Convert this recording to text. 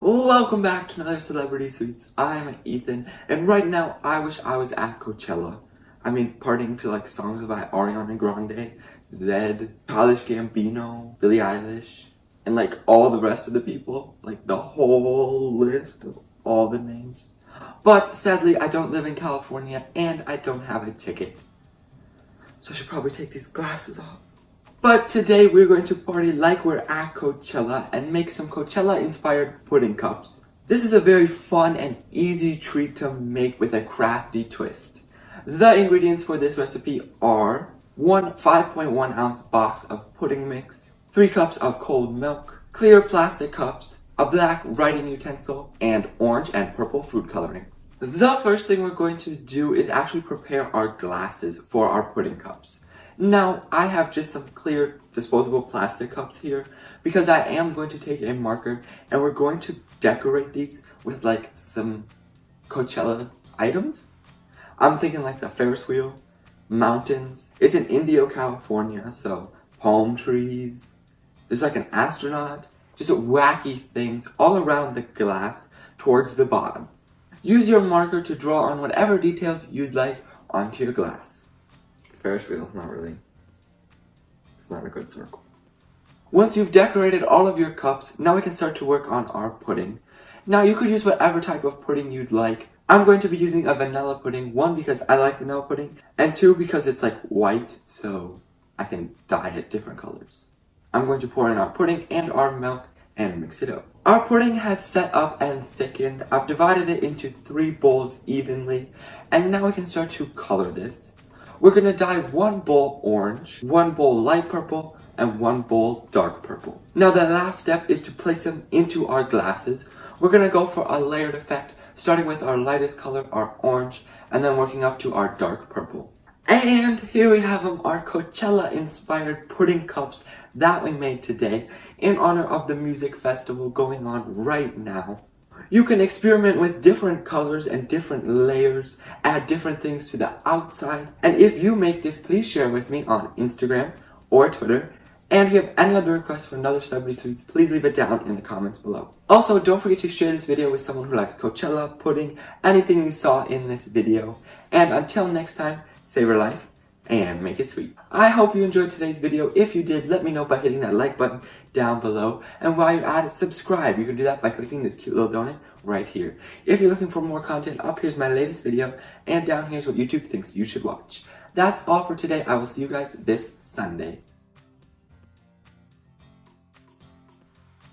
Welcome back to another Celebrity Suites. I'm Ethan, and right now I wish I was at Coachella. Partying to like songs by Ariana Grande, Zed, Childish Gambino, Billie Eilish, and like all the rest of the people, like the whole list of all the names. But sadly, I don't live in California and I don't have a ticket. So I should probably take these glasses off. But today we're going to party like we're at Coachella and make some Coachella Inspired Pudding Cups. This is a very fun and easy treat to make with a crafty twist. The ingredients for this recipe are one 5.1 ounce box of pudding mix, 3 cups of cold milk, clear plastic cups, a black writing utensil, and orange and purple food coloring. The first thing we're going to do is actually prepare our glasses for our pudding cups. Now, I have just some clear disposable plastic cups here because I am going to take a marker and we're going to decorate these with like some Coachella items. I'm thinking like the Ferris wheel, mountains. It's in Indio, California, so palm trees. There's like an astronaut, just wacky things all around the glass towards the bottom. Use your marker to draw on whatever details you'd like onto your glass. Ferris wheel is it's not a good circle. Once you've decorated all of your cups, now we can start to work on our pudding. Now you could use whatever type of pudding you'd like. I'm going to be using a vanilla pudding, 1 because I like vanilla pudding, and 2 because it's like white, so I can dye it different colors. I'm going to pour in our pudding and our milk and mix it up. Our pudding has set up and thickened. I've divided it into 3 bowls evenly, and now we can start to color this. We're going to dye 1 bowl orange, 1 bowl light purple, and 1 bowl dark purple. Now the last step is to place them into our glasses. We're going to go for a layered effect, starting with our lightest color, our orange, and then working up to our dark purple. And here we have them, our Coachella Inspired Pudding Cups that we made today in honor of the music festival going on right now. You can experiment with different colors and different layers, add different things to the outside. And if you make this, please share with me on Instagram or Twitter. And if you have any other requests for another Celebrity Suites, please leave it down in the comments below. Also, don't forget to share this video with someone who likes Coachella, pudding, anything you saw in this video. And until next time, savor life and make it sweet. I hope you enjoyed today's video. If you did, let me know by hitting that like button down below. And while you're at it, subscribe. You can do that by clicking this cute little donut right here. If you're looking for more content, up here's my latest video, and down here's what YouTube thinks you should watch. That's all for today. I will see you guys this Sunday.